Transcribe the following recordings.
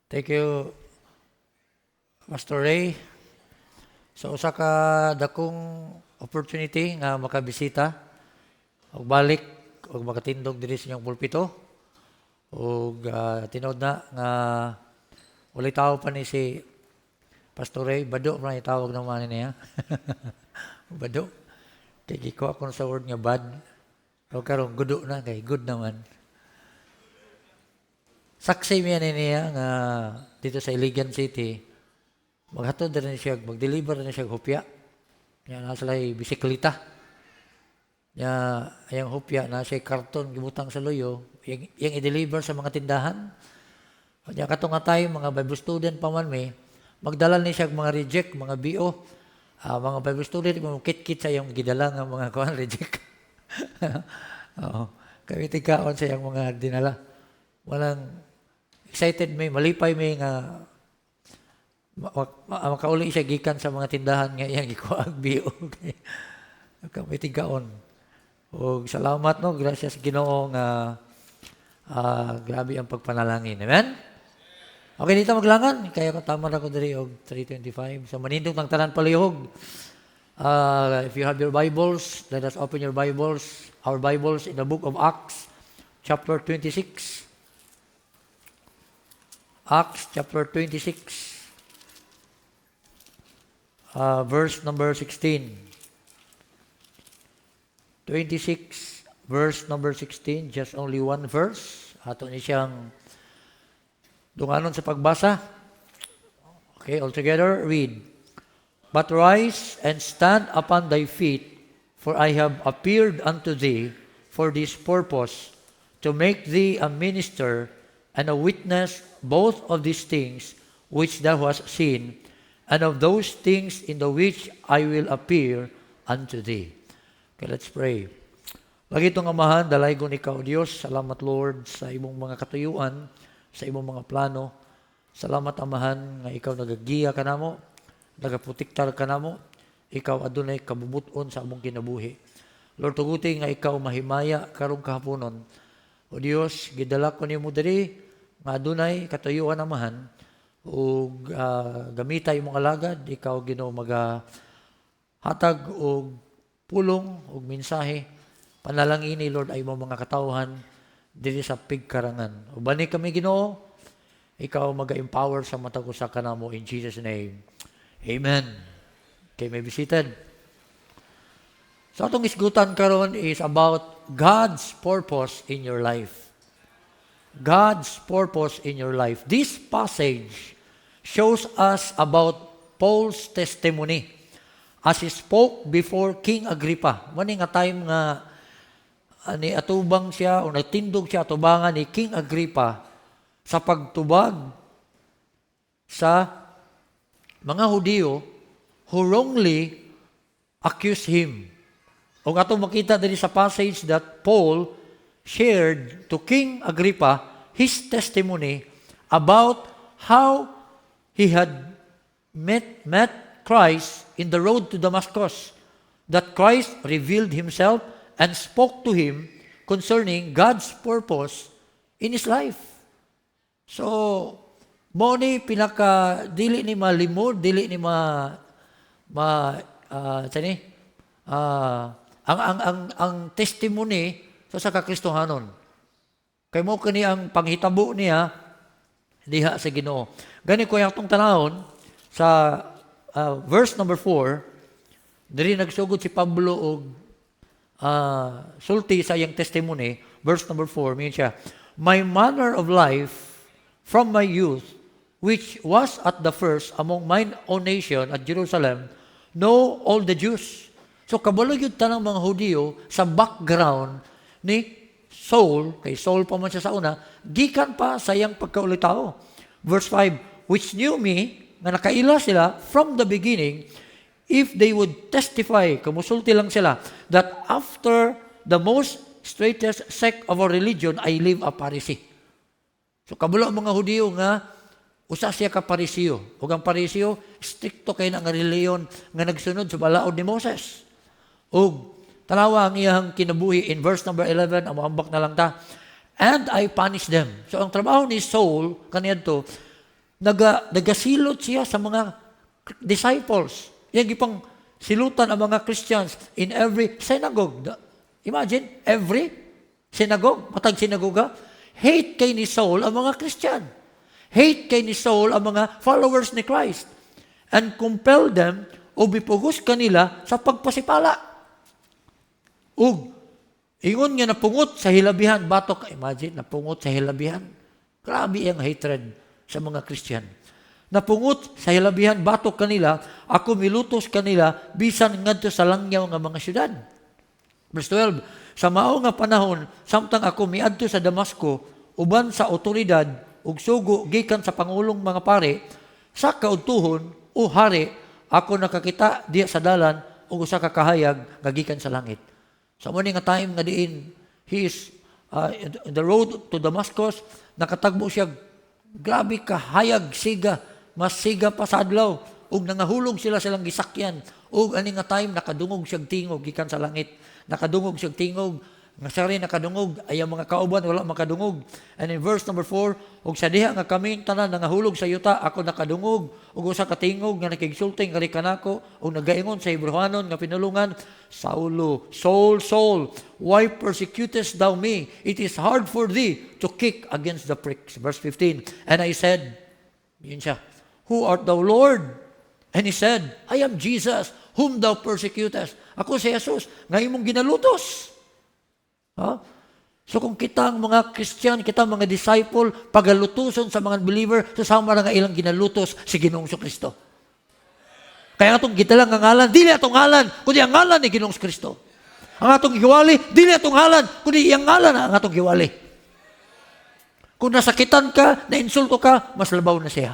Thank you, Pastor Ray. So, usa ka dakong opportunity nga makabisita og balik og makatindog diri sa inyong pulpito. Og tinod na nga walay tao pa ni si Pastor Ray. Bado pa na itawag naman niya. Bado. Kaya ko ako sa word nga bad. O karon gudo na kay good naman. Saksi miyan niya nga dito sa Iligan City, maghatod na rin siya, mag-deliver na siya hupya. Yan, nasa lay bisikleta. Yan, yung hupya, nasa karton, gibutang sa loyo, yung i-deliver sa mga tindahan. Yan, katong nga tayo, mga Bible student pa man may, magdala ni siya mga reject, mga BO. Mga Bible student, mga kit-kit sa yung gidala nga mga kuhan, reject. Oo. Kami tikaon sa yung mga dinala. Walang excited may, malipay may nga makauli siya gikan sa mga tindahan nga iyang ikuag BO. Kami tigaon. O salamat no, gracias Ginoo nga grabe ang pagpanalangin. Amen? Okay, dito maglangan. Kaya ko tama na ko diri og 3:25. So manindong tang tanan palihog. If you have your Bibles, let us open your Bibles, our Bibles in the book of Acts, chapter 26. Acts chapter 26, verse number 16. 26, verse number 16, just only one verse. Ato ni siyang dunganon sa pagbasa. Okay, all together, read. But rise and stand upon thy feet, for I have appeared unto thee for this purpose, to make thee a minister and a witness both of these things which thou hast seen, and of those things in the which I will appear unto thee. Okay, let's pray. Lagi itong Amahan, dalaygon ikaw, Diyos. Salamat, Lord, sa imong mga katuyuan, sa imong mga plano. Salamat, Amahan, nga ikaw nagagiya ka namo, nagaprotektar ka namo, ikaw adunay kabubuton sa among kinabuhi. Lord, tuguti nga ikaw mahimaya karong kahaponon. O Diyos, gidala ko nimo diri, nga adunay katuyuan Amahan, o gamitay mong alagad, ikaw Ginoo hatag og pulong og mensahe, panalangini Lord ay mong mga katawhan diri sa pigkarangan. O bani kami Ginoo, ikaw maga-empower sa matag usa kanamo in Jesus name. Amen. Okay, may be seated. So atong isgutan karon is about God's purpose in your life. God's purpose in your life. This passage shows us about Paul's testimony as he spoke before King Agrippa. Mani nga time nga ni atubang siya o nagtindog siya atubangan ni King Agrippa sa pagtubag sa mga Hudiyo who wrongly accused him. O atong makita din sa passage that Paul shared to King Agrippa his testimony about how he had met Christ in the road to Damascus, that Christ revealed himself and spoke to him concerning God's purpose in his life. So, mo ni pinaka dili ni malimod, dili ni ang testimony sa kakristohanon. Kay mo kani ang panghitabo niya diha sa Ginoo. Gani ko yung itong tanahon sa verse number 4, diri nagsugod si Pablo og sulti sa iyang testimony. Verse number 4, mean siya, my manner of life from my youth, which was at the first among mine own nation at Jerusalem, know all the Jews. So kabalo yun tanang mga Hudiyo sa background ni Saul, kay Saul pa man siya sa una, gikan pa sa iyang pagkaulitao. Verse 5, which knew me, na nakaila sila from the beginning, if they would testify, kumusulti lang sila, that after the most straightest sect of our religion, I live a Pharisee. So kabalo ang mga Hudiyo nga, usa siya ka Parisiyo. Ug ang Parisiyo, stricto kay na nga reliyon nga nagsunod sa balaod ni Moses. Ug tanawa ang iyang kinabuhi in verse number 11, amambak na lang ta. And I punish them. So ang trabaho ni Saul, kaniyadto, Nagasilot siya sa mga disciples. Yan gipang silutan ang mga Christians in every synagogue. Imagine, every synagogue, matag sinagoga, hate kay ni Saul ang mga Christian. Hate kay ni Saul ang mga followers ni Christ. And compel them o bipugos kanila sa pagpasipala. Ug, ingon nga napungot sa hilabihan, batok, imagine, napungot sa hilabihan. Grabe ang hatred sa mga Christian. Napungot sa hilabihan, batok kanila, ako milutos kanila, bisan ngadto sa langyaw nga mga syudad. Verse 12, sa mao nga panahon, samtang ako miadto sa Damasco, uban sa otoridad, ug sugo, gikan sa pangulong mga pare, sa kaudtuhon, o hari, ako nakakita diya sa dalan, ug usa ka kahayag, gagikan sa langit. Sa so, nga time nga diin, he is in the road to Damascus, nakatagbo siya, grabe kahayag, siga, mas siga pa sa adlaw, ug nangahulog sila silang gisakyan, ug ani nga time, nakadungog siya tingog, gikan sa langit, nakadungog siya tingog, nga siya rin nakadungog, ay ang mga kauban, wala makadungog. And in verse number 4, ug sa diha nga kami tanan nangahulog sa yuta, ako nakadungog, ug usa ka tingog nga nakigsulting kari kanako, ug nagaingon sa Hebrewanon nga pinulungan, Saulo, Saul, Saul, why persecutest thou me? It is hard for thee to kick against the pricks. Verse 15, and I said, yun siya, who art thou, Lord? And he said, I am Jesus, whom thou persecutest. Ako si Jesus, nga imong ginalutos. Huh? So kung kita ang mga Christian, kita ang mga disciple, pagalutuson sa mga believer, susama na nga ilang ginalutos si Ginoong Kristo. Kaya atong kita lang ang ngalan, dili atong ngalan, kundi ang ngalan ni Ginoong Kristo. Ang atong giwali, dili atong ngalan, kundi ang ngalan ang atong giwali. Kung nasakitan ka, nainsulto ka, mas labaw na siya.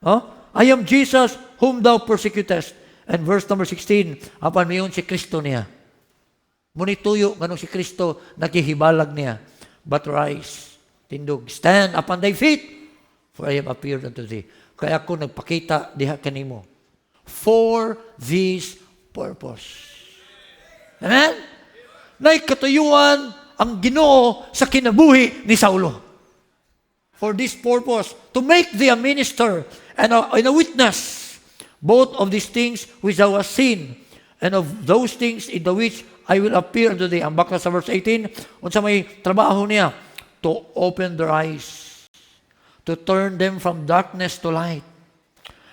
Huh? I am Jesus, whom thou persecutest. And verse number 16, apan mayon si Kristo niya. Munituyo nganong si Kristo nakihibalag niya. But rise, tindog, stand upon thy feet, for I have appeared unto thee. Kaya ako nagpakita diha kanimo. For this purpose. Amen? Nay katuyuan ang Ginoo sa kinabuhi ni Saulo. For this purpose, to make thee a minister and a witness, both of these things which thou hast seen, and of those things in the which I will appear unto thee. Ang bakla sa verse 18, unsa may trabaho niya? To open their eyes, to turn them from darkness to light,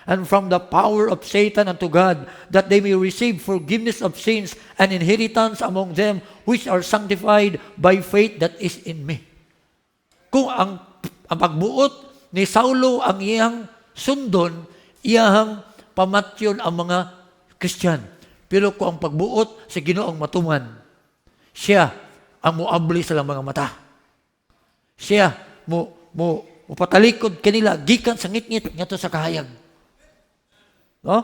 and from the power of Satan unto God, that they may receive forgiveness of sins and inheritance among them which are sanctified by faith that is in me. Kung ang pagbuot ni Saulo ang iyang sundon, iyang pamatyon ang mga Christian. Pero kung ang pagbuot sa Ginoong matuman, siya ang muabli sa mga mata. Siya mupatalikod kanila gikan sa ngit-ngit ngadto sa kahayag. No?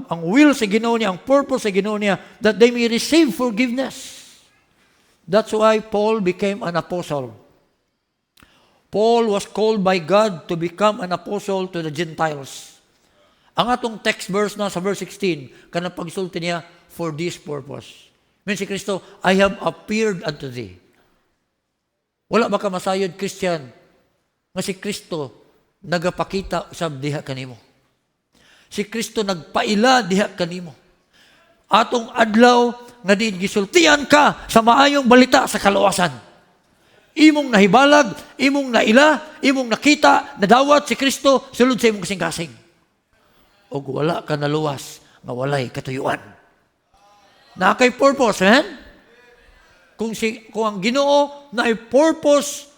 Ang will sa Ginoo niya, ang purpose sa Ginoo niya, that they may receive forgiveness. That's why Paul became an apostle. Paul was called by God to become an apostle to the Gentiles. Ang atong text verse na sa verse 16, kanang pagsulti niya, for this purpose. Mean si Kristo, I have appeared unto thee. Wala ba ka masayod, Christian, nga si Kristo nagapakita usab diha kanimo. Si Kristo nagpaila diha kanimo. Atong adlaw nga diin gisultian ka sa maayong balita sa kaluwasan. Imong nahibalag, imong naila, imong nakita, nadawat si Kristo sulod sa imong kasing-kasing. O wala ka naluwas, nga walay katuyuan. Na kay purpose, man? Kung ang Ginoo na ay purpose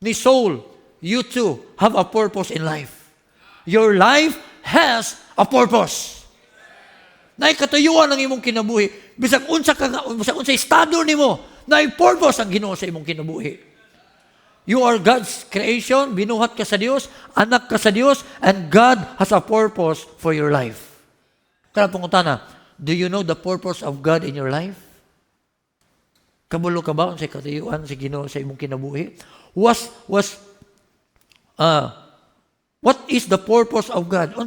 ni soul, you too have a purpose in life. Your life has a purpose. Na katuyuan ang imong kinabuhi. Bisag unsa estado nimo, na ay purpose ang Ginoo sa imong kinabuhi. You are God's creation, binuhat ka sa Dios, anak ka sa Dios, and God has a purpose for your life. Kaya pangutana, do you know the purpose of God in your life? Kabulo ka ba sa katuyuan sa Ginoo sa imong kinabuhi? What is the purpose of God?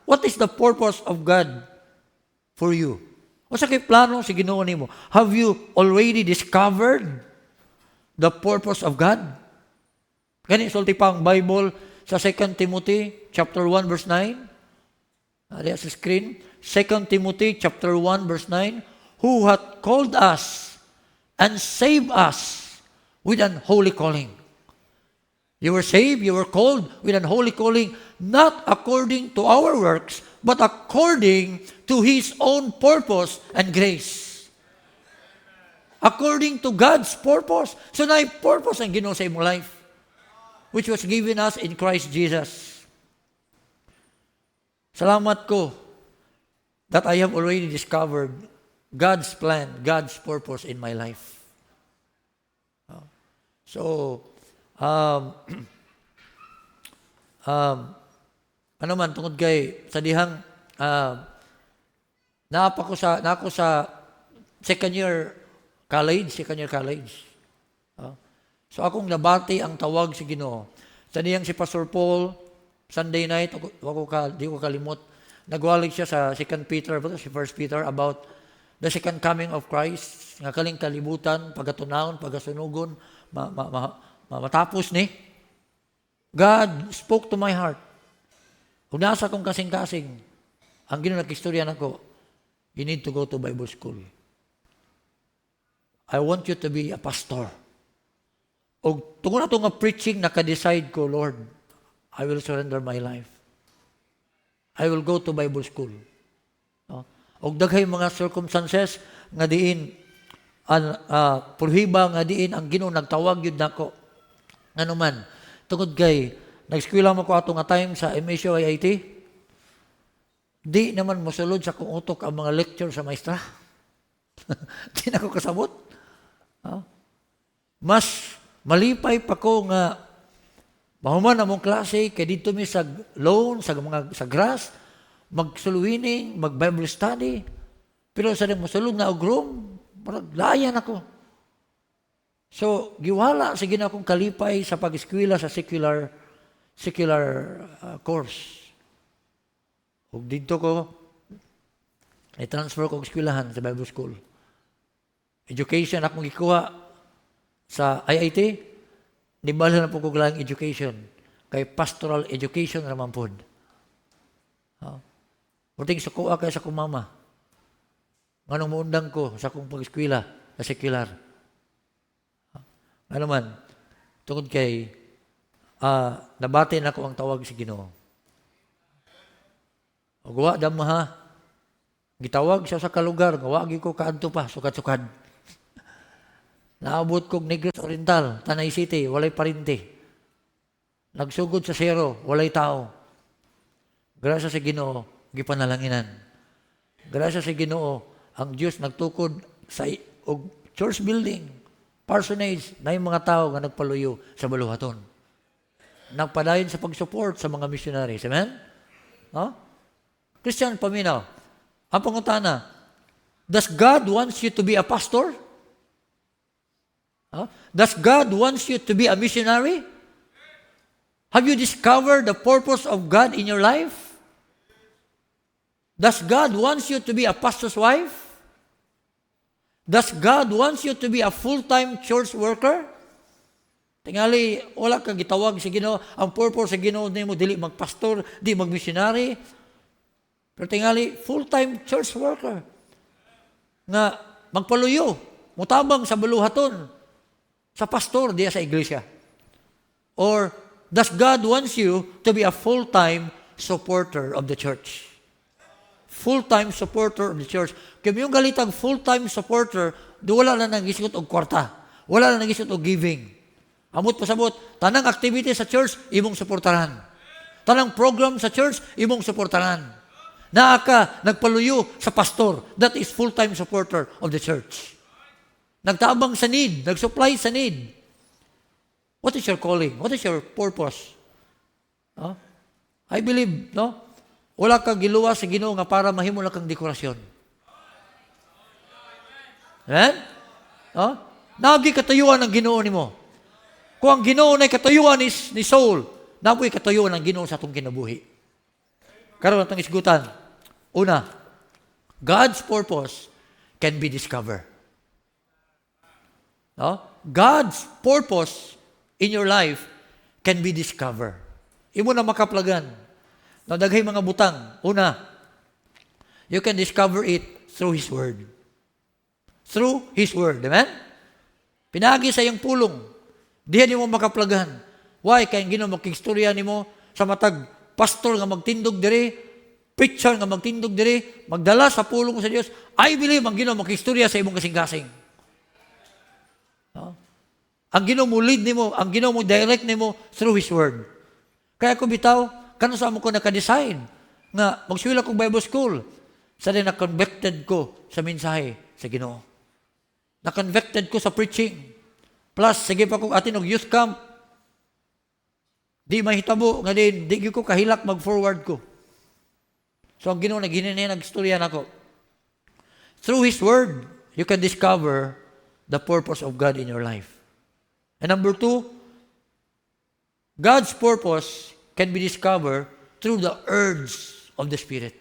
What is the purpose of God for you? Unsa kay plano sa Ginoo nimo? Have you already discovered the purpose of God? Kani sulti pa ang Bible sa 2 Timothy chapter 1 verse 9. Diya sa screen. 2 Timothy chapter 1 verse 9. Who hath called us and saved us with an holy calling. You were saved, you were called with an holy calling, not according to our works, but according to His own purpose and grace. According to God's purpose. So na purpose ang Ginoo sa imong life, which was given us in Christ Jesus. Salamat ko that I have already discovered God's plan, God's purpose in my life. So, ano man, tungod kay, sa dihang, naako sa second year college. So, akong nabati ang tawag si Ginoo. Sa dihang si Pastor Paul, Sunday night, di ko kalimot, nagwalig siya sa 2 Peter, si 1 Peter, about the second coming of Christ, nga kaling kalibutan, pagatunahon, pagasunugon, matapos ni. God spoke to my heart. Kung nasa kong kasing-kasing, ang Ginoo nagkistorya nako, you need to go to Bible school. I want you to be a pastor. O tungkol na ito nga preaching, naka-decide ko, Lord, I will surrender my life. I will go to Bible school. O daghay mga circumstances nga diin, purhiba nga diin, ang Ginoo nagtawag yun nako. Ano man, tungod kay, nag-eskwela mo ko ato nga time sa MSU IIT, di naman mosulod sa kung utok ang mga lecture sa maestra. Di na ko kasabot. Mas malipay pa ko nga mahuman na mong klase, kay dito mi sa loan, sa grass, mag-suluwining, mag-Bible study, pero sa nang masulod na og room, parang layan ako. So, giwala sa gina akong kalipay sa pag-eskwela sa secular course. Ug dito ko, i-transfer ko eskwelahan sa Bible School. Education akong gikuha sa IIT, nibala na po ko lang education, kay pastoral education naman po. Kunting sukuha kay sa kong mama. Anong muundang ko sa kong pag-eskwela sa secular. Ano man, tungod kay, nabati na ko ang tawag sa Ginoo. O gawa dama ha, gitawag siya sa kalugar, gawagi ko kaadto pa, sukad-sukad. Naabot kong Negros Oriental, Tanay City, walay parinti. Nagsugod sa zero, walay tao. Grasya sa Ginoo, gipanalanginan. Grasya sa Ginoo, ang Diyos nagtukod sa church building, parsonage, na yung mga tao nga nagpaluyo sa baluhaton. Nagpadayon sa pag-support sa mga missionaries. Amen? Christian paminaw, ang pangutana, does God wants you to be a pastor? Does God wants you to be a missionary? Have you discovered the purpose of God in your life? Does God wants you to be a pastor's wife? Does God wants you to be a full-time church worker? Tingali, wala kang gitawag sa Ginoo. Ang purpose sa Ginoo nimo dili magpastor, di magmissionary. Pero tingali, full-time church worker. Nga magpaluyo, mutabang sa baluhaton, sa pastor diya sa iglesia. Or does God wants you to be a full-time supporter of the church? Full-time supporter of the church. Kaya yung galitang full-time supporter, wala na nag-isot og kwarta. Wala na nag-isot og giving. Amot pasabot, tanang activity sa church, imong suportaran. Tanang program sa church, imong suportaran. Naa ka nagpaluyo sa pastor, that is full-time supporter of the church. Nagtabang sa need, nag-supply sa need. What is your calling? What is your purpose? I believe, wala kang giluwa sa Ginoo nga para mahimo na kang dekorasyon. Amen? Nagi katayuan ng Ginoo nimo. Kung ang Ginoo na katayuan ni Saul, napoy katayuan ng Ginoo sa atong kinabuhi. Karon atong isgutan. Una, God's purpose can be discovered. God's purpose in your life can be discovered. Imo na makaplagan. Now, daghay mga butang. Una, you can discover it through His Word. Through His Word. Amen? Pinagi sa iyong pulong. Diyan mo makaplagan. Why? Kaya Ginoo makigstorya nimo sa matag pastor nga magtindog diri, preacher nga magtindog diri, magdala sa pulong sa Dios. I believe ang Ginoo makigstorya sa imong kasing-kasing. No? Ang Ginoo mo lead nimo, ang Ginoo mo direct nimo through His Word. Kaya ko bitaw, kano sa amo ko naka-design nga magsuwila kong Bible school. Sa din na-convicted ko sa mensahe sa Ginoo. Na-convicted ko sa preaching. Plus, sige pa kong atin og youth camp. Di mahitabo, nga di ko kahilak mag-forward ko. So, ang Ginoo nag-istorya na ko. Through His Word, you can discover the purpose of God in your life. And number 2, God's purpose can be discovered through the urge of the Spirit.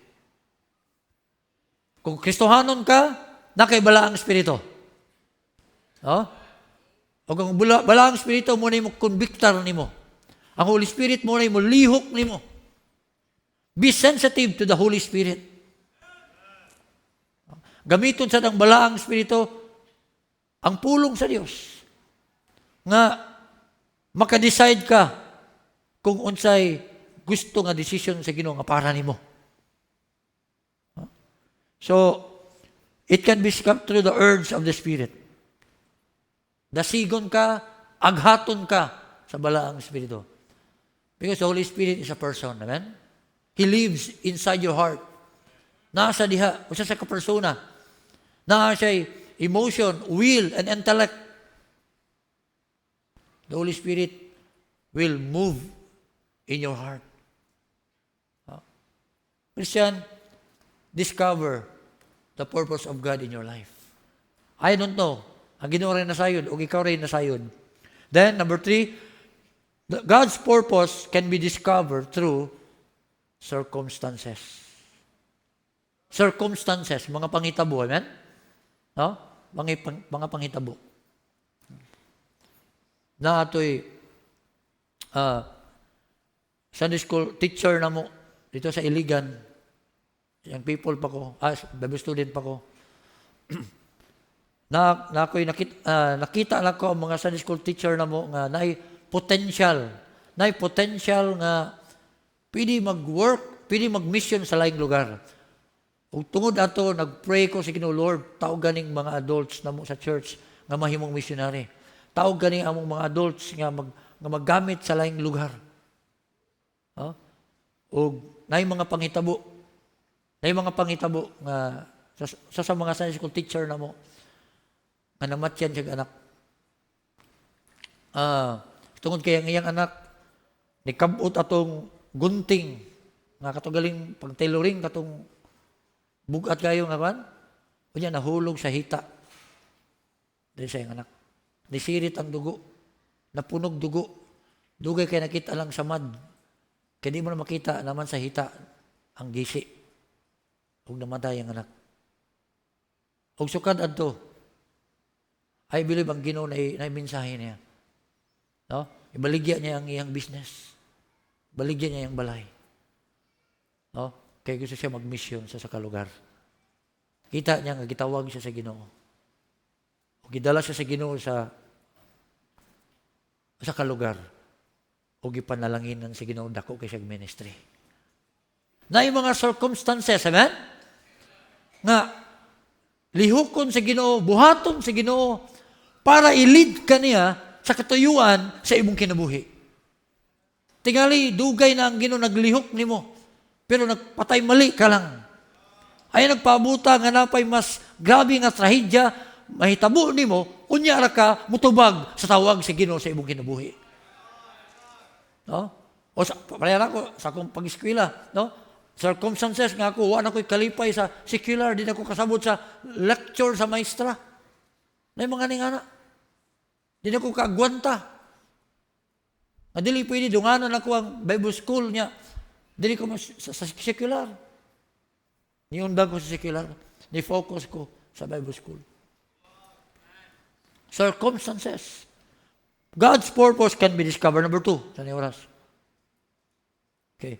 Kung Kristohanon ka, nakaibala ang Espiritu. No? O kung bala ang Espiritu, muna mo convictar nimo. Ang Holy Spirit muna mo lihok nimo. Be sensitive to the Holy Spirit. Gamiton sa ng balaang Espiritu ang pulong sa Dios nga maka-decide ka kung unsay gusto nga decision sa Ginoo nga para nimo. So, it can be discovered through the urge of the Spirit. Dasigon ka, aghaton ka sa balaang Espiritu. Because the Holy Spirit is a person. Amen? He lives inside your heart. Nasa diha, usa sa kapersona. Nasa emotion, will, and intellect. The Holy Spirit will move in your heart. Christian, discover the purpose of God in your life. I don't know. Ang Ginoo rin nasayod, o ikaw rin nasayod. Then, number 3, God's purpose can be discovered through circumstances. Circumstances, mga panghitabo, amen? No? Mga panghitabo. Na ito'y Sunday school teacher na mo dito sa Iligan. Yung people pa ko, Bible student pa ko. Nakita lang ko ang mga Sunday school teacher na mo nga naay potential nga pwede mag-work, pwede mag-mission sa laing lugar. Ug tungod ato nag-pray ko sa Ginoo, Lord, taog ganing mga adults na mo sa church nga mahimong missionary. Taog ganing among mga adults nga maggamit sa laing lugar. Ug naay mga panghitabo. Naay mga panghitabo nga sa mga Sunday school teacher na mo nga namatyan siya anak. Tungod kay ang iyang anak nikabot atong gunting nga katugaling pag-tailoring katong bugat kayo nga kan. Unya nahulog sa hita. Dili sa iyang anak. Nisirit ang dugo. Napunog dugo. Dugay kay nakita lang sa mud. Kaya di mo na makita naman sa hita ang gisi. Huwag namatay ang anak. Huwag sukad adto. I believe ang Ginoo na mensahe niya. No? Ibaligya niya ang iyang business. Baligya niya ang balay. No? Kaya gusto siya mag-mission sa kalugar. Kita niya nga gitawag siya sa Ginoo. O gidala siya sa Ginoo sa kalugar. O gipanalanginan sa Ginoo dako kay siya ministry. Na yung mga circumstances, amen? Nga lihukon sa Ginoo, buhaton sa Ginoo para i-lead ka niya sa katuyuan sa imong kinabuhi. Tingali, dugay na ang Ginoo naglihok nimo, pero nagpatay mali ka lang. Ay nagpabuta nga napay mas grabe nga trahedya, mahitabo nimo, unya ra ka mutubag sa tawag sa Ginoo sa imong kinabuhi. No? O sa pareha ko sa akong pag-eskwela, no? Circumstances nga ako, wala ko'y kalipay sa secular, di na ko kasabot sa lecture sa maestra. Na yung mga ningana. Di na ko kaagwanta. Dili pwede dunganan ako ang Bible school niya. Dili ko sa secular. Niundag ko sa secular. Ni-focus ko sa Bible school. Circumstances. God's purpose can be discovered. Number 2, sa oras. Okay.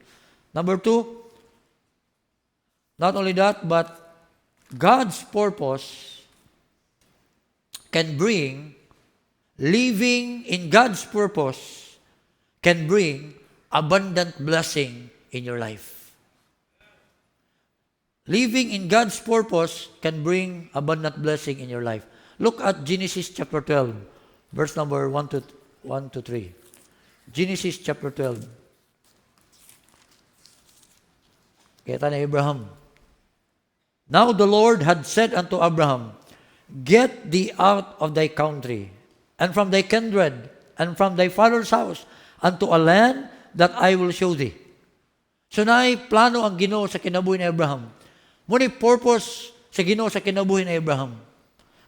Number 2, not only that, but God's purpose can bring, living in God's purpose can bring abundant blessing in your life. Living in God's purpose can bring abundant blessing in your life. Look at Genesis chapter 12, verse number 1 to 3. Genesis chapter 12. Kita ni Abraham. Now the Lord had said unto Abraham, Get thee out of thy country, and from thy kindred, and from thy father's house, unto a land that I will show thee. So naay plano ang Ginoo sa kinabuhi ni Abraham. Muna purpose sa Ginoo sa kinabuhi ni Abraham.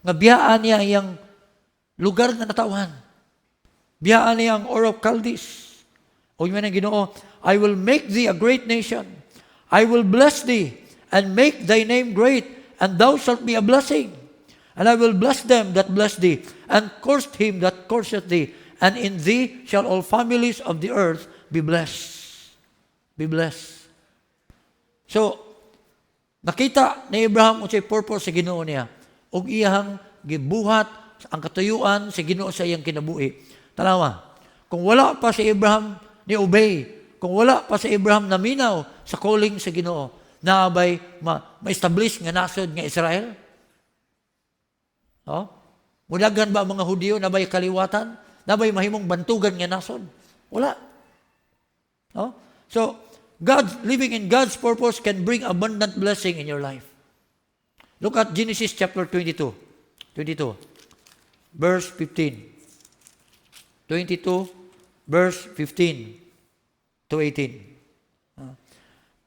Nga biyaan niya iyang lugar na natawan. Biyaan niya ang Ur of Chaldees. O yun ang Ginoo, I will make thee a great nation. I will bless thee, and make thy name great, and thou shalt be a blessing. And I will bless them that bless thee, and curse him that curseth thee. And in thee shall all families of the earth be blessed. Be blessed. So, nakita ni Abraham kung siya'y purpose sa Ginoo niya. Og iyang gibuhat ang katuyuan sa Ginoo sa iyang kinabuhi. Tanawa, kung wala pa si Abraham ni obey, kung wala pa si Abraham na minaw sa calling sa Ginoo, na ba'y ma-establish nga nasod nga Israel? Oh? Mudagan ba ang mga Hudiyo na ba'y kaliwatan? Na ba'y mahimong bantugan nga nasod? Wala. Oh? So, living in God's purpose can bring abundant blessing in your life. Look at Genesis chapter 22. Verse 15. 22, verse 15 to 18.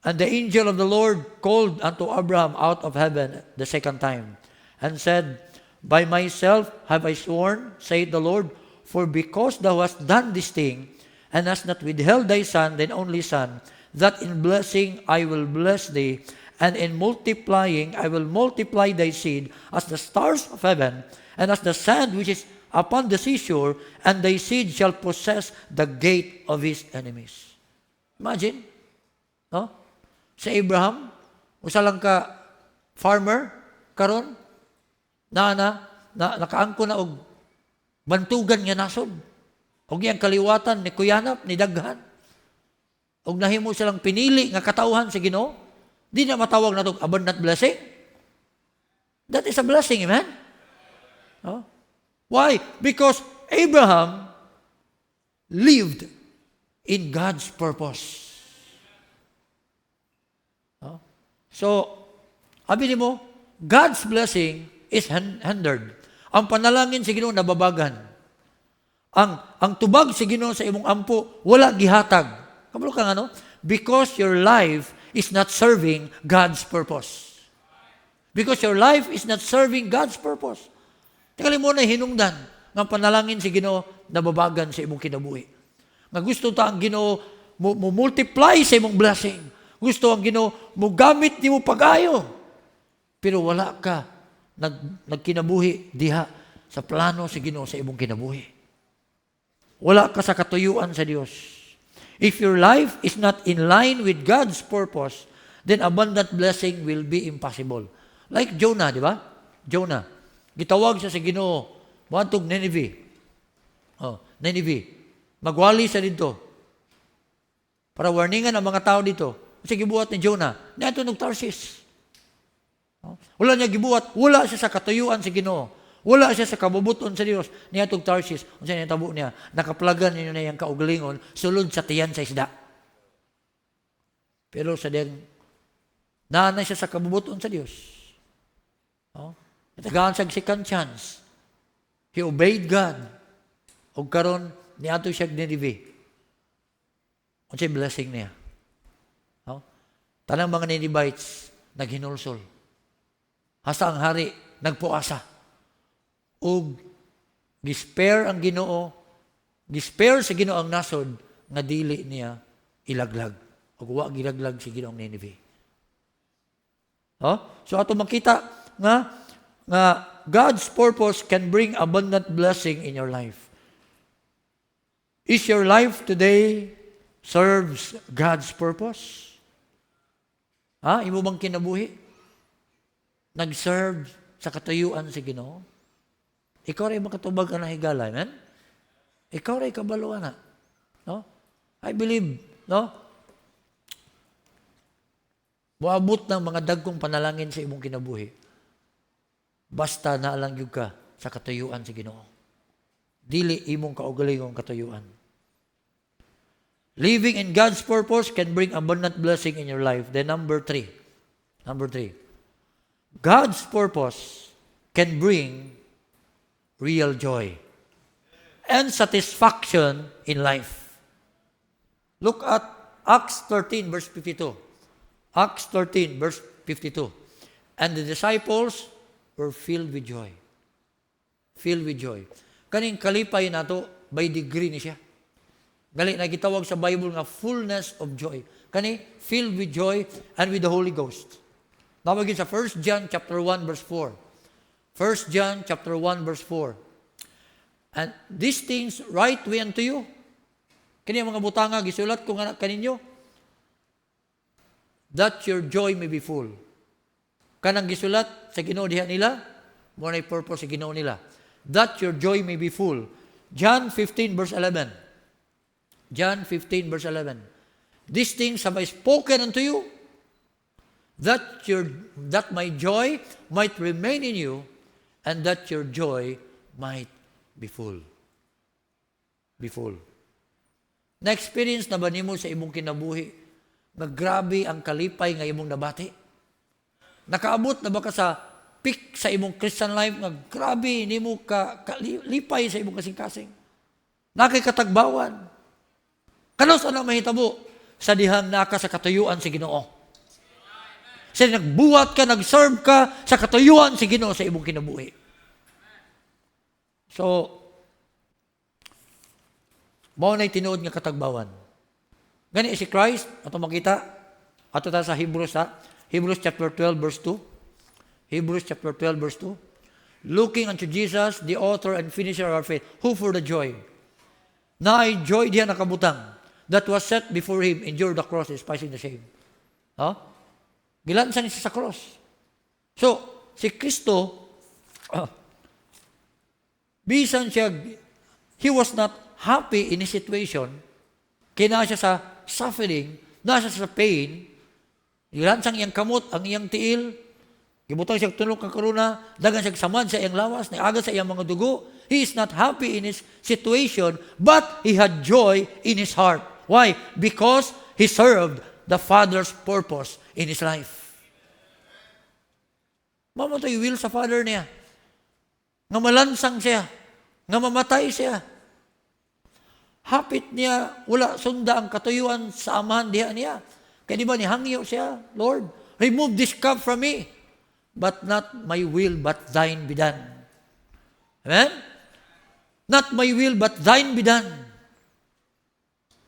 And the angel of the Lord called unto Abraham out of heaven the second time, and said, By myself have I sworn, saith the Lord, for because thou hast done this thing, and hast not withheld thy son, thine only son, that in blessing I will bless thee, and in multiplying I will multiply thy seed as the stars of heaven, and as the sand which is upon the seashore, and thy seed shall possess the gate of his enemies. Imagine, no? Sa Abraham, usa lang ka farmer karon nakaangko na og bantugan nga nasod. Og iyang kaliwatan ni kuyanap ni daghan. Og nahimo silang pinili nga katawhan sa Ginoo. Di na matawag na tog abundant blessing. That is a blessing, amen? Oh? Why? Because Abraham lived in God's purpose. So, sabi mo, God's blessing is hindered. Ang panalangin sa Ginoo nababagan. Ang tubag sa Ginoo sa imong ampo wala gihatag. Kabalo ka ano? Because your life is not serving God's purpose. Because your life is not serving God's purpose. Tikali mo na hinungdan ng panalangin sa Ginoo nababagan sa imong kinabuhi. Nga gusto ta ang Ginoo mo multiply sa imong blessing. Gusto ang Ginoo mo gamit nimo pag-ayo. Pero wala ka nagkinabuhi diha sa plano sa Ginoo sa imong kinabuhi. Wala ka sa katuyuan sa Dios. If your life is not in line with God's purpose, then abundant blessing will be impossible. Like Jonah, di ba? Jonah. Gitawag siya sa Ginoo, moadtog Nineveh. Nineveh. Magwali sa dito. Para warningan ang mga tao dito. Kasi gibuhat ni Jonah, niya tunog Tarsis. Wala niya gibuhat, wala siya sa katuyuan sa Ginoo. Wala siya sa kabubuton sa Dios. Niya tunog Tarsis, unsa niya tabo niya, nakaplagan niyo na yang kaugalingon sulod sa tiyan sa isda. Pero sa diyang naanay siya sa kabubuton sa Dios. Natagaan siya second chance. He obeyed God. O karon niadto siya Nineveh. Unsay blessing niya? Tanang mga Ninevites naghinulsol. Hasta ang hari nagpuasa. Og gispare ang Ginoo, gispare sa Ginoo ang nasod nga dili niya ilaglag. Og wa gilaglag si Ginoo ang Nineveh. So ato makita nga God's purpose can bring abundant blessing in your life. Is your life today serves God's purpose? Imo bang kinabuhi? Nag-serve sa katuyuan si Ginoo? Ikaw rin makatubag ka na higala, amen? Ikaw rin kabalo na. No? I believe, no? Moabot ng mga dagkong panalangin sa imong kinabuhi. Basta naalangyog ka sa katuyuan si Ginoo. Dili imong kaugalingong katuyuan. Living in God's purpose can bring abundant blessing in your life. Then number three. God's purpose can bring real joy and satisfaction in life. Look at Acts 13 verse 52. Acts 13 verse 52. And the disciples were filled with joy. Filled with joy. Kaning kalipay nato by degree ni siya. Gali na gitawag sa Bible nga fullness of joy. Kani filled with joy and with the Holy Ghost. Nawagin sa 1 John chapter 1 verse 4. 1 John chapter 1 verse 4. And these things write we unto you. Kani mga butanga gisulat ko nga kaninyo that your joy may be full. Kanang gisulat sa Ginoo diha nila, mo na purpose sa Ginoo nila. That your joy may be full. John 15 verse 11. John 15 verse 11. These things have I spoken unto you, that my joy might remain in you, and that your joy might be full. Be full. Na-experience na ba nimo sa imong kinabuhi nga grabe ang kalipay nga imong nabati? Nakaabot na ba ka sa peak sa imong Christian life nga grabe nimo ka lipay sa imong kasing-kasing? Nakikatagbawan. Kanos ano mahitabo sa dihang naka sa katuyuan si Ginoo? Sa nagbuhat ka, nag-serve ka sa katuyuan si Ginoo sa imong kinabuhi. So, mao na'y tinuod nga katagbawan. Gani si Christ, ato makita, ato ta sa Hebrews Hebrews chapter 12 verse 2. Hebrews chapter 12 verse 2. Looking unto Jesus, the author and finisher of our faith, who for the joy, na ay joy diha nakabutang, that was set before him, endured the cross, despising the shame. Gilansan niya sa cross. So, si Kristo, bisan siya, he was not happy in his situation, kina siya sa suffering, nasa sa pain, gilansang iyang kamot, ang iyang tiil, gibutang siya tulong kang karuna, dagan siya samad sa iyang lawas, naaga sa iyang mga dugo. He is not happy in his situation, but he had joy in his heart. Why? Because he served the Father's purpose in his life. Mamatay will sa Father niya. Nga malansang siya. Nga mamatay siya. Hapit niya, wala sunda ang katuyuan sa amahan diha niya. Kaya di ba nihangyo siya, Lord, remove this cup from me. But not my will, but thine be done. Amen? Not my will, but thine be done.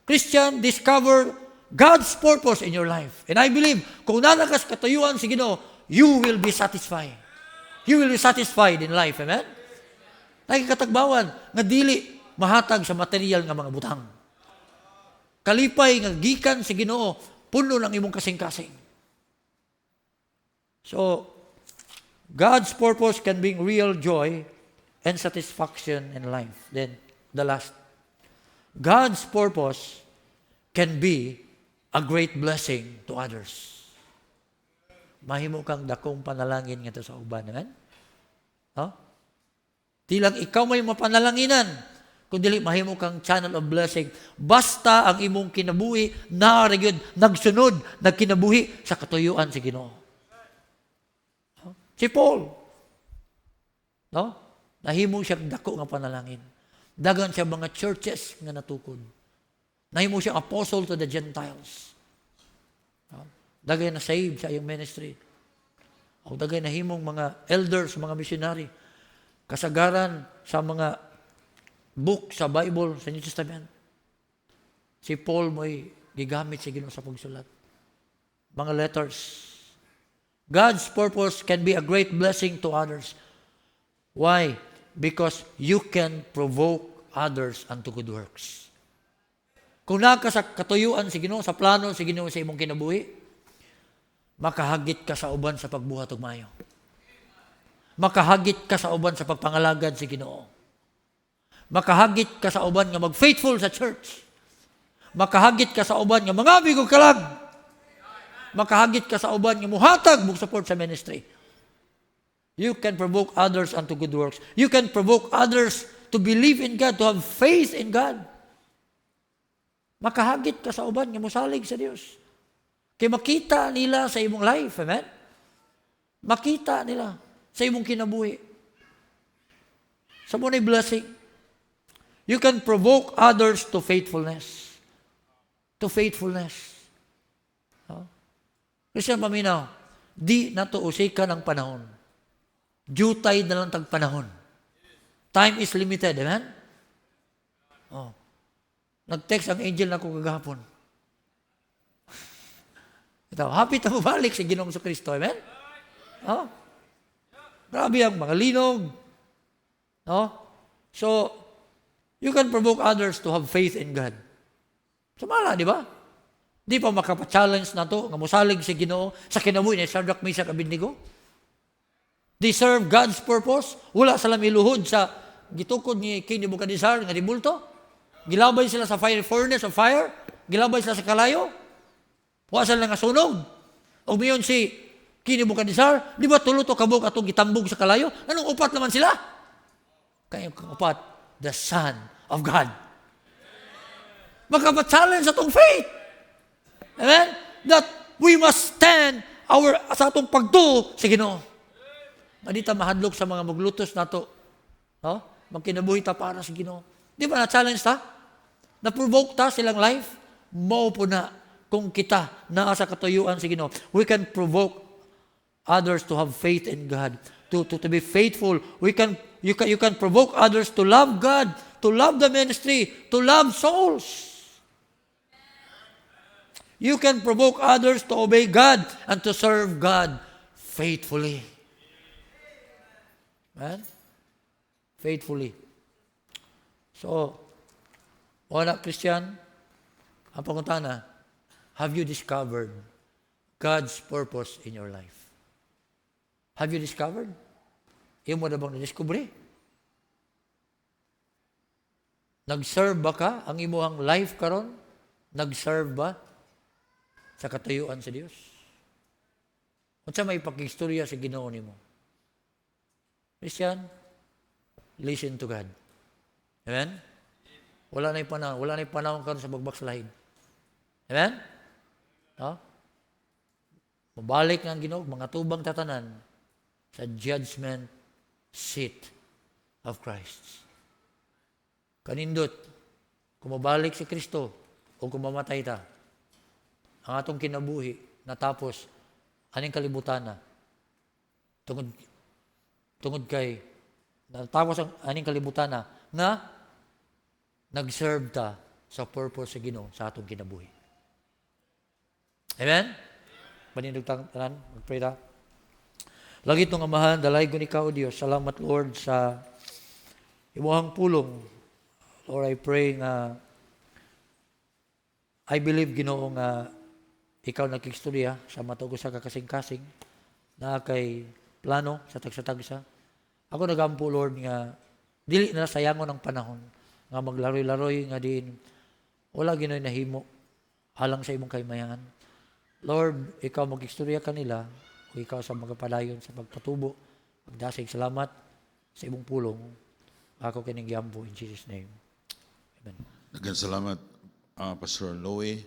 Christian, discover God's purpose in your life. And I believe, kung nalakas katuyuan si Ginoo, you will be satisfied. You will be satisfied in life. Amen? Nakikatagbawan, nga dili mahatag sa material nga mga butang. Kalipay nga gikan si Ginoo, puno ng imong kasing-kasing. So, God's purpose can bring real joy and satisfaction in life. Then, the last. God's purpose can be a great blessing to others. Mahimo kang dakong panalangin nga sa uban. Amen? Di lang ikaw may mapanalanginan, kundi mahimo kang channel of blessing. Basta ang imong kinabuhi, nagsunod, nagkinabuhi sa katuyuan si Ginoo. Si Paul, nahimo siya dako nga panalangin. Dagan siya mga churches nga natukod. Nahimo siya apostle to the Gentiles. Dagay na save sa iyong ministry. O dagay na himong mga elders, mga missionary. Kasagaran sa mga book sa Bible, sa New Testament. Si Paul mo'y gigamit sa Ginoo sa pagsulat. Mga letters. God's purpose can be a great blessing to others. Why? Because you can provoke others unto good works. Kung naka sa katuyuan si Ginoo, sa plano si Ginoo sa imong kinabuhi, makahagit ka sa uban sa pagbuhat ug maayo. Makahagit ka sa uban sa pagpangalagad si Ginoo. Makahagit ka sa uban nga mag-faithful sa church. Makahagit ka sa uban nga mangabig og kalag. Makahagit ka sa uban nga muhatag mong support sa ministry. You can provoke others unto good works. You can provoke others to believe in God, to have faith in God. Makahagit ka sa uban nga mosalig sa Dios. Kaya makita nila sa imong life, amen? Makita nila sa imong kinabuhi. Sa muna'y blessing. You can provoke others to faithfulness. To faithfulness. Christian paminaw, di na to usika ng panahon. Jutay na lang tagpanahon. Time is limited, amen? Nag-text ang angel na ko kagahapon. Ito, happy na mabalik si Ginoong Kristo, amen? Grabe ang mga linog. So, you can provoke others to have faith in God. Sumala, di ba? Di pa makapa-challenge na to, nga musalig si Ginoo sa kinabuhi ni Shadrach, Meshach, Abednego. They serve God's purpose. Wala sila miluhod sa gitukod ni King Nebuchadnezzar nga ribulto. Gilabay sila sa furnace of fire. Gilabay sila sa kalayo. Wala sila nga sunog. O miyon si King Nebuchadnezzar, di ba tulo to kabog atong gitambog sa kalayo? Anong upat naman sila? Kaya upat, the Son of God. Magkapa-challenge sa itong faith. Amen? That we must stand sa atong pagtuo sa Ginoo. Adita mahadlok sa mga maglutos nato. Magkinabuhi ta para sa Ginoo. Di ba na-challenge ta? Na-provoke ta silang life? Mao po na kung kita naa sa katuyuan sa Ginoo. We can provoke others to have faith in God, to be faithful. You can provoke others to love God, to love the ministry, to love souls. You can provoke others to obey God and to serve God faithfully. Amen? Faithfully. So, wala Christian, ang pangutana, have you discovered God's purpose in your life? Have you discovered? Imo na bang na-discovery? Nag-serve ba ka? Ang imuhang life karon? Nag-serve ba sa katuyuan sa Dios? Unsa may pakistorya sa Ginoo nimo? Christian, listen to God. Amen? Wala na panahon karon sa bagbakslahin. Amen? Mabalik ng Ginoo, mga tubang tatanan sa judgment seat of Christ. Kanindot, kung mabalik si Kristo o kung mamatay ta, ang atong kinabuhi natapos aning kalibutan na tungod kay natapos ang aning kalibutan na nga nag-serve ta sa purpose sa Ginoo sa atong kinabuhi. Amen? Manindog tanan, mag-pray ta. Lagi itong Amahan, dalaygon ikaw, Diyos. Salamat, Lord, sa imuhang pulong. Lord, I pray nga I believe, Ginoo, nga ikaw nagkistorya sa matugo sa kakasing-kasing na kay plano sa tagsa-tagsa. Ako nagampo, Lord, nga dili na sayangon ang panahon nga maglaroy-laroy nga din wala ginoy nahimo alang sa imong kaymayan. Lord, ikaw mag-istorya kanila o ikaw sa magapadayon sa pagpatubo, pagdasig. Salamat sa imong pulong. Ako kining giampo in Jesus' name. Amen. Again, salamat, Pastor Loe.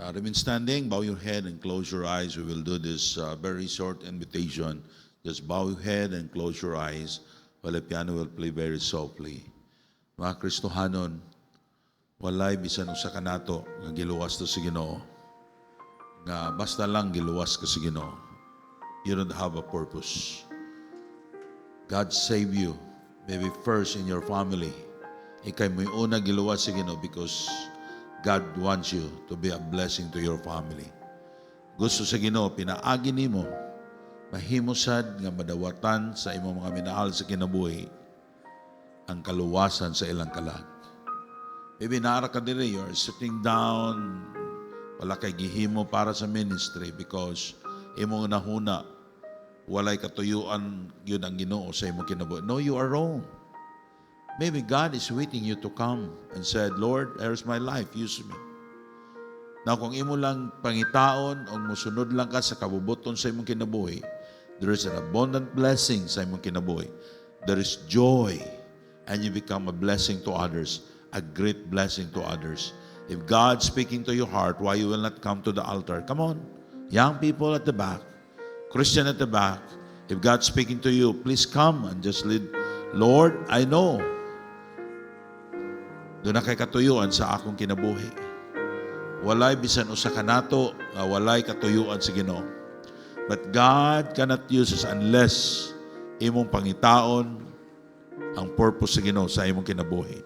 Remain standing, bow your head and close your eyes. We will do this very short invitation. Just bow your head and close your eyes while the piano will play very softly. Mga Kristohanon, walay bisan usa ka nato nga giluwas to sa Ginoo. Nga basta lang giluwas ka sa Ginoo. You don't have a purpose. God save you, maybe first in your family. Ikay mo yung una giluwas sa Ginoo because God wants you to be a blessing to your family. Gusto sa Ginoo, pinaagi nimo, mahimosad nga madawatan sa imong mga minahal sa kinabuhi ang kaluwasan sa ilang kalag. Maybe nara ka dire, you're sitting down, wala kay gihimo para sa ministry because imong nahuna, walay katuyuan yun ang Ginoo sa imong kinabuhi. No, you are wrong. Maybe God is waiting you to come and said, Lord, here's my life, use me. Now, kung imo lang pangitaon o musunod lang ka sa kabubuton sa imong kinabuhi, there is an abundant blessing sa imong kinabuhi. There is joy, and you become a blessing to others, a great blessing to others. If God's speaking to your heart, why you will not come to the altar? Come on, young people at the back, Christian at the back, if God's speaking to you, please come and just lead. Lord, I know, doon na kay katuyuan sa akong kinabuhi. Walay bisan usa ka nato, walay katuyuan sa Ginoo. But God cannot use us unless imong pangitaon ang purpose sa Ginoo sa imong kinabuhi.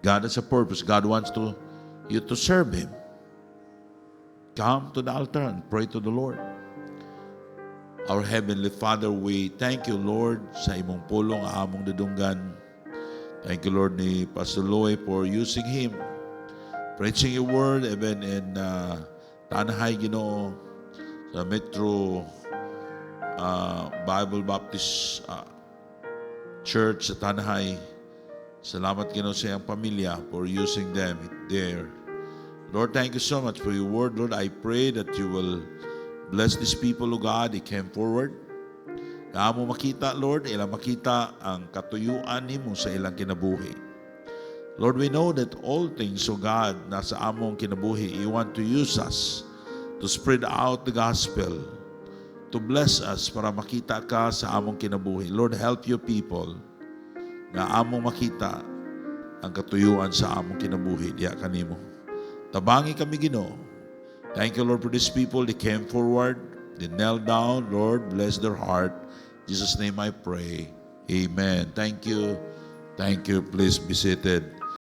God has a purpose. God wants you to serve Him. Come to the altar and pray to the Lord. Our Heavenly Father, we thank you, Lord, sa imong pulong among dudunggan. Thank you, Lord, ni Pastor Loy for using him, preaching your word, even in Tanahay, Ginoo, sa Metro Bible Baptist Church sa Tanahay. Salamat, Ginoo, sa iyang pamilya for using them there. Lord, thank you so much for your word. Lord, I pray that you will bless these people, O God. They came forward. Na mo makita, Lord, ilang makita ang katuyuan nimo sa ilang kinabuhi. Lord, we know that all things, O God, nasa among kinabuhi, you want to use us to spread out the gospel, to bless us para makita ka sa among kinabuhi. Lord, help your people na among makita ang katuyuan sa among kinabuhi diya kanimo. Tabangi kami, Ginoo. Thank you, Lord, for these people. They came forward. They knelt down. Lord, bless their heart. In Jesus' name I pray. Amen. Thank you. Thank you. Please be seated.